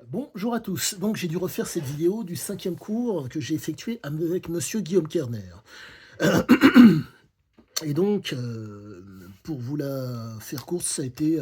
Bonjour à tous. Donc j'ai dû refaire cette vidéo du cinquième cours que j'ai effectué avec monsieur Guillaume Kerner. Et donc, pour vous la faire courte, ça a été,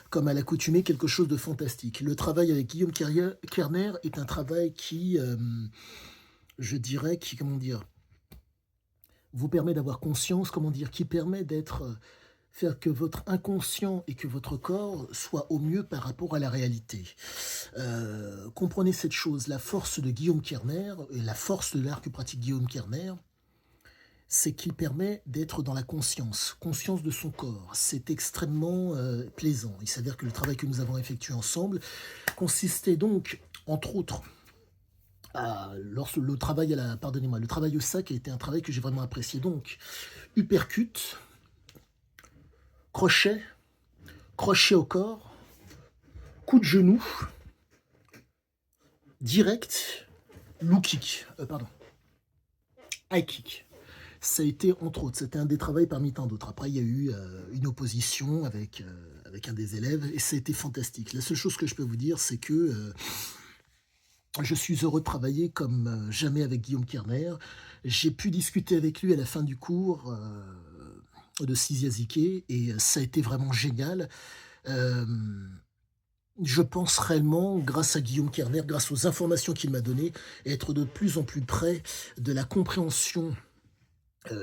comme à l'accoutumée, quelque chose de fantastique. Le travail avec Guillaume Kerner est un travail qui, je dirais, qui, comment dire, vous permet d'avoir conscience, comment dire, qui permet d'être, faire que votre inconscient et que votre corps soient au mieux par rapport à la réalité. Comprenez cette chose, la force de Guillaume Kerner et la force de l'art que pratique Guillaume Kerner, c'est qu'il permet d'être dans la conscience, conscience de son corps. C'est extrêmement plaisant. Il s'avère que le travail que nous avons effectué ensemble consistait donc, entre autres, lorsque le travail pardonnez-moi, le travail au sac a été un travail que j'ai vraiment apprécié. Donc, uppercut, crochet, crochet au corps, coup de genou, direct, low kick, pardon, high kick. Ça a été, entre autres, c'était un des travaux parmi tant d'autres. Après, il y a eu une opposition avec un des élèves et ça a été fantastique. La seule chose que je peux vous dire, c'est que je suis heureux de travailler comme jamais avec Guillaume Kerner. J'ai pu discuter avec lui à la fin du cours de Siziazike et ça a été vraiment génial. Euh, je pense réellement, grâce à Guillaume Kerner, grâce aux informations qu'il m'a données, être de plus en plus près de la compréhension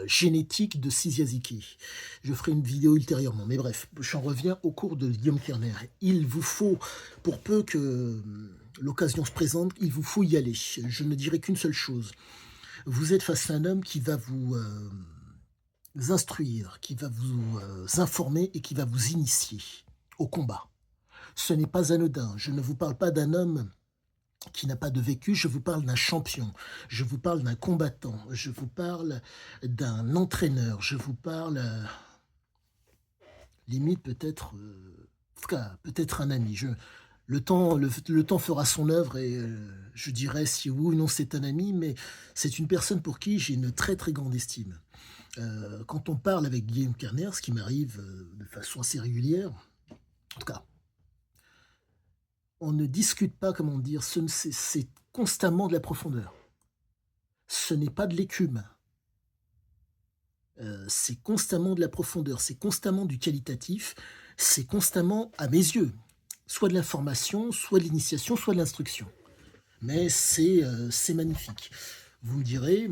génétique de Siziaziki. Je ferai une vidéo ultérieurement, mais bref, j'en reviens au cours de Guillaume Kerner. Il vous faut, pour peu que l'occasion se présente, il vous faut y aller. Je ne dirai qu'une seule chose. Vous êtes face à un homme qui va vous instruire, qui va vous informer et qui va vous initier au combat. Ce n'est pas anodin. Je ne vous parle pas d'un homme qui n'a pas de vécu, je vous parle d'un champion, je vous parle d'un combattant, je vous parle d'un entraîneur, je vous parle, limite peut-être, en tout cas, peut-être un ami. Le temps fera son œuvre et je dirais si oui ou non c'est un ami, mais c'est une personne pour qui j'ai une très très grande estime. Quand on parle avec Guillaume Kerner, ce qui m'arrive de façon assez régulière, en tout cas, on ne discute pas, comment dire, c'est constamment de la profondeur. Ce n'est pas de l'écume. C'est constamment de la profondeur, c'est constamment du qualitatif, c'est constamment, à mes yeux, soit de l'information, soit de l'initiation, soit de l'instruction. Mais c'est magnifique. Vous me direz,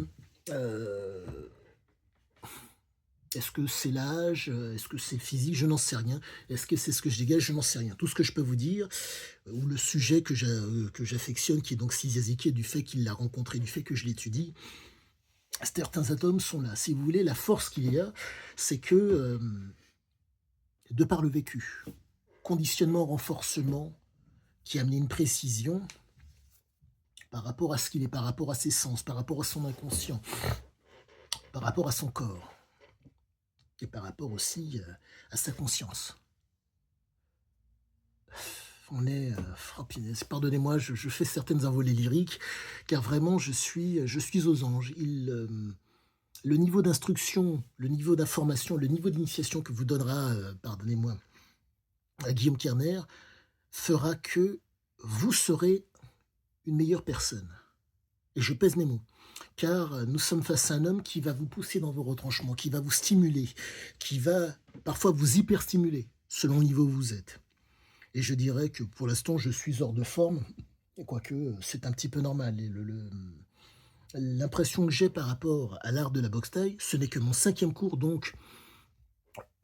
heu, est-ce que c'est l'âge? Est-ce que c'est le physique? Je n'en sais rien. Est-ce que c'est ce que je dégage? Je n'en sais rien. Tout ce que je peux vous dire, ou le sujet que j'affectionne, qui est donc Siziaziki, du fait qu'il l'a rencontré, du fait que je l'étudie, certains atomes sont là. Si vous voulez, la force qu'il y a, c'est que, de par le vécu, conditionnement, renforcement, qui a amené une précision par rapport à ce qu'il est, par rapport à ses sens, par rapport à son inconscient, par rapport à son corps et par rapport aussi à sa conscience. On est, oh punaise, pardonnez-moi, je fais certaines envolées lyriques, car vraiment je suis aux anges. Le niveau d'instruction, le niveau d'information, le niveau d'initiation que vous donnera, pardonnez-moi, Guillaume Kerner, fera que vous serez une meilleure personne. Et je pèse mes mots, car nous sommes face à un homme qui va vous pousser dans vos retranchements, qui va vous stimuler, qui va parfois vous hyperstimuler, selon le niveau où vous êtes. Et je dirais que pour l'instant, je suis hors de forme, quoique c'est un petit peu normal. Et l'impression que j'ai par rapport à l'art de la boxe thaï, ce n'est que mon cinquième cours, donc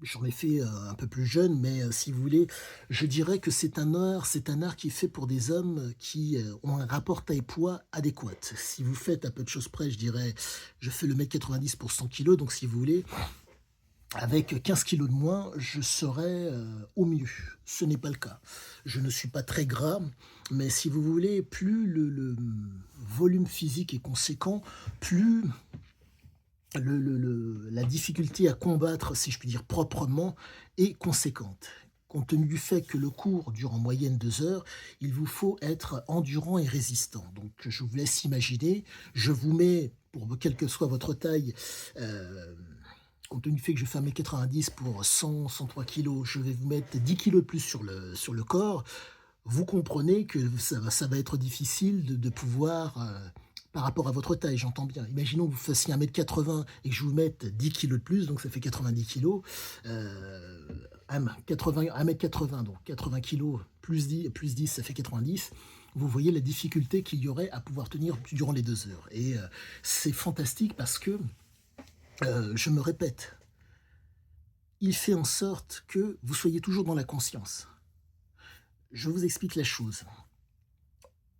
j'en ai fait un peu plus jeune, mais si vous voulez, je dirais que c'est un art qui est fait pour des hommes qui ont un rapport taille-poids adéquat. Si vous faites à peu de choses près, je dirais, je fais le 1,90 m pour 100 kilos, donc si vous voulez, avec 15 kilos de moins, je serais au mieux. Ce n'est pas le cas. Je ne suis pas très gras, mais si vous voulez, plus le volume physique est conséquent, plus la difficulté à combattre, si je puis dire proprement, est conséquente. Compte tenu du fait que le cours dure en moyenne 2 heures, il vous faut être endurant et résistant. Donc je vous laisse imaginer, je vous mets, pour quelle que soit votre taille, euh, compte tenu du fait que je fais 1,90 m pour 100, 103 kilos, je vais vous mettre 10 kilos de plus sur le corps. vous comprenez que ça va être difficile de pouvoir, par rapport à votre taille, j'entends bien. Imaginons que vous fassiez 1,80 m et que je vous mette 10 kilos de plus, donc ça fait 90 kilos. Heu, 1 m 80, donc 80 kilos plus 10, ça fait 90. Vous voyez la difficulté qu'il y aurait à pouvoir tenir durant les 2 heures et c'est fantastique parce que, je me répète, il fait en sorte que vous soyez toujours dans la conscience. Je vous explique la chose.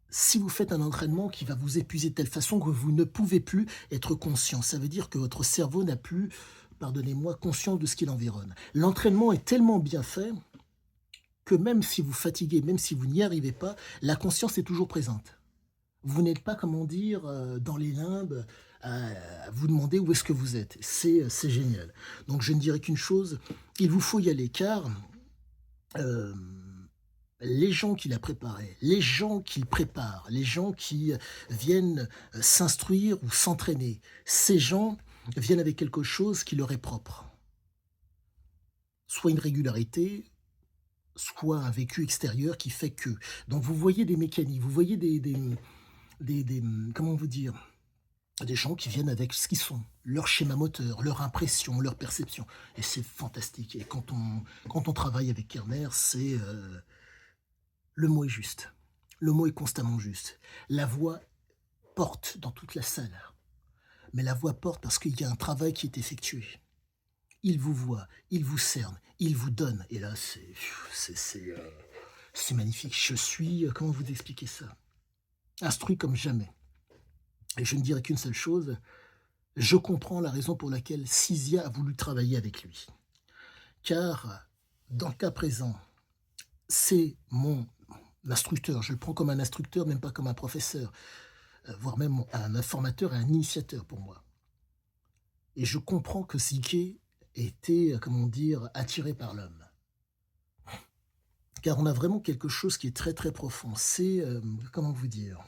Si vous faites un entraînement qui va vous épuiser de telle façon que vous ne pouvez plus être conscient, ça veut dire que votre cerveau n'a plus, pardonnez-moi, conscience de ce qui l'environne. L'entraînement est tellement bien fait que même si vous fatiguez, même si vous n'y arrivez pas, la conscience est toujours présente. Vous n'êtes pas, comment dire, dans les limbes à vous demander où est-ce que vous êtes. C'est génial. Donc je ne dirais qu'une chose, il vous faut y aller car les gens qui la préparaient, les gens qui le préparent, les gens qui viennent s'instruire ou s'entraîner, ces gens viennent avec quelque chose qui leur est propre. Soit une régularité, soit un vécu extérieur qui fait que. Donc vous voyez des mécaniques, vous voyez comment vous dire, des gens qui viennent avec ce qu'ils sont, leur schéma moteur, leur impression, leur perception. Et c'est fantastique. Et quand on travaille avec Kerner, le mot est juste. Le mot est constamment juste. La voix porte dans toute la salle. Mais la voix porte parce qu'il y a un travail qui est effectué. Il vous voit, il vous cerne, il vous donne. Et là, c'est magnifique. Je suis, comment vous expliquer ça? Instruit comme jamais. Et je ne dirais qu'une seule chose, je comprends la raison pour laquelle Cisia a voulu travailler avec lui. Car, dans le cas présent, c'est mon instructeur. Je le prends comme un instructeur, même pas comme un professeur, voire même un informateur et un initiateur pour moi. Et je comprends que Siké était, comment dire, attiré par l'homme. Car on a vraiment quelque chose qui est très très profond. C'est, comment vous dire,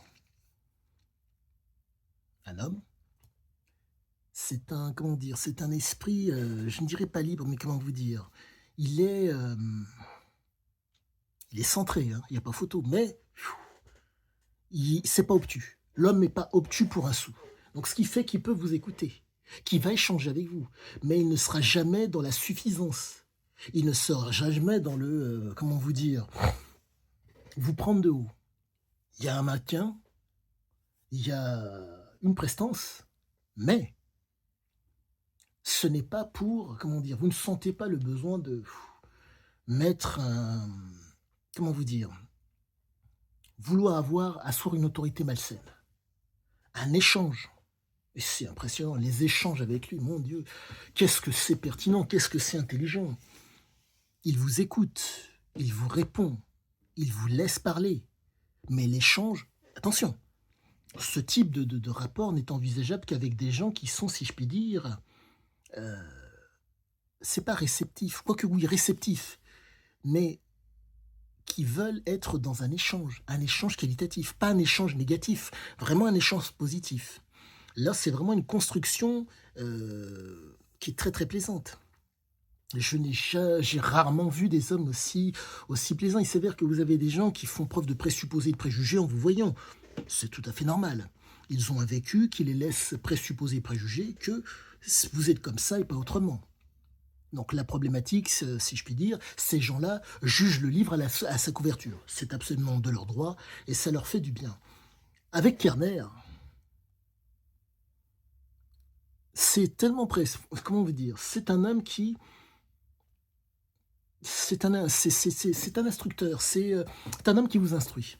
un homme, c'est un, comment dire, c'est un esprit, je ne dirais pas libre, mais comment vous dire, il est, il est centré, hein, il n'y a pas photo, mais c'est pas obtus. L'homme n'est pas obtus pour un sou. Donc ce qui fait qu'il peut vous écouter, qu'il va échanger avec vous, mais il ne sera jamais dans la suffisance. Il ne sera jamais dans le, comment vous dire, vous prendre de haut. Il y a un maintien, il y a une prestance, mais ce n'est pas pour, comment dire, vous ne sentez pas le besoin de mettre un, comment vous dire, vouloir asseoir une autorité malsaine. Un échange. Et c'est impressionnant, les échanges avec lui, mon Dieu, qu'est-ce que c'est pertinent, qu'est-ce que c'est intelligent. Il vous écoute, il vous répond, il vous laisse parler. Mais l'échange, attention, ce type de rapport n'est envisageable qu'avec des gens qui sont, si je puis dire, c'est pas réceptif, quoique oui, réceptif, mais qui veulent être dans un échange qualitatif, pas un échange négatif, vraiment un échange positif. Là, c'est vraiment une construction qui est très très plaisante. J'ai rarement vu des hommes aussi plaisants. Il s'avère que vous avez des gens qui font preuve de présupposés et de préjugés en vous voyant. C'est tout à fait normal. Ils ont un vécu qui les laisse présupposer et préjuger que vous êtes comme ça et pas autrement. Donc la problématique, si je puis dire, ces gens-là jugent le livre à sa couverture. C'est absolument de leur droit et ça leur fait du bien. Avec Kerner, c'est tellement comment vous dire, c'est un homme qui, c'est un instructeur, c'est un homme qui vous instruit.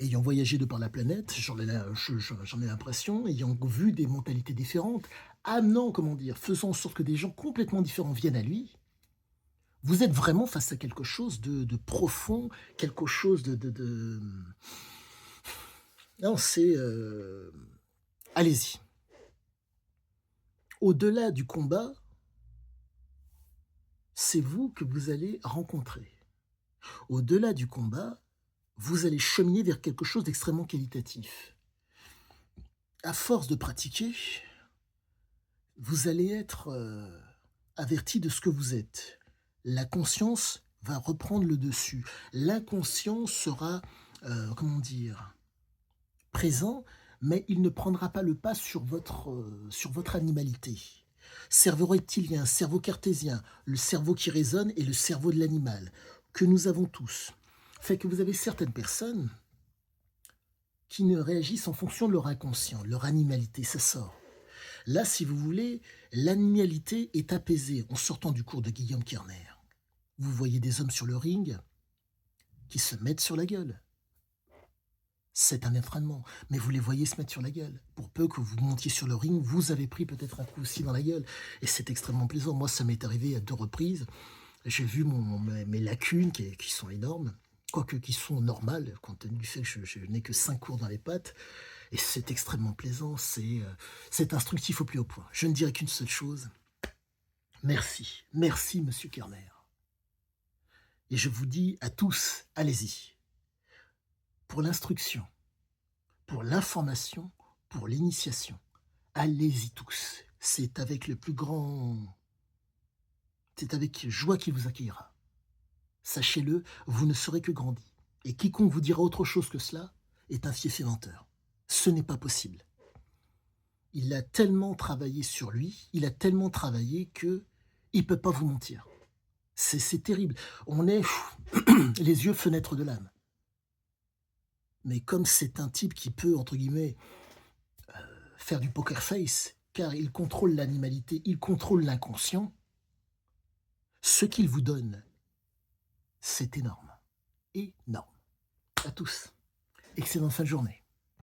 Ayant voyagé de par la planète, j'en ai l'impression, ayant vu des mentalités différentes, amenant, comment dire, faisant en sorte que des gens complètement différents viennent à lui, vous êtes vraiment face à quelque chose de profond, quelque chose non, c'est, allez-y. Au-delà du combat, c'est vous que vous allez rencontrer. Au-delà du combat, vous allez cheminer vers quelque chose d'extrêmement qualitatif. À force de pratiquer, vous allez être, averti de ce que vous êtes. La conscience va reprendre le dessus. L'inconscient sera, comment dire, présent, mais il ne prendra pas le pas sur votre animalité. Cerveau reptilien, cerveau cartésien, le cerveau qui raisonne et le cerveau de l'animal, que nous avons tous. Fait que vous avez certaines personnes qui ne réagissent en fonction de leur inconscient, leur animalité, ça sort. Là, si vous voulez, l'animalité est apaisée en sortant du cours de Guillaume Kerner. Vous voyez des hommes sur le ring qui se mettent sur la gueule. C'est un entraînement, mais vous les voyez se mettre sur la gueule. Pour peu que vous montiez sur le ring, vous avez pris peut-être un coup aussi dans la gueule. Et c'est extrêmement plaisant. Moi, ça m'est arrivé à 2 reprises. J'ai vu mes lacunes qui sont énormes, quoique qui sont normales, compte tenu du fait que je n'ai que 5 cours dans les pattes. Et c'est extrêmement plaisant, c'est instructif au plus haut point. Je ne dirai qu'une seule chose. Merci, merci, monsieur Kerner. Et je vous dis à tous, allez-y. Pour l'instruction, pour l'information, pour l'initiation, allez-y tous. C'est avec le plus grand... C'est avec joie qu'il vous accueillera. Sachez-le, vous ne serez que grandi. Et quiconque vous dira autre chose que cela est un fief et menteur. Ce n'est pas possible. Il a tellement travaillé sur lui, il a tellement travaillé que il peut pas vous mentir. C'est terrible. On est les yeux fenêtres de l'âme. Mais comme c'est un type qui peut, entre guillemets, faire du poker face, car il contrôle l'animalité, il contrôle l'inconscient, ce qu'il vous donne, c'est énorme. Énorme. À tous. Excellente fin de journée.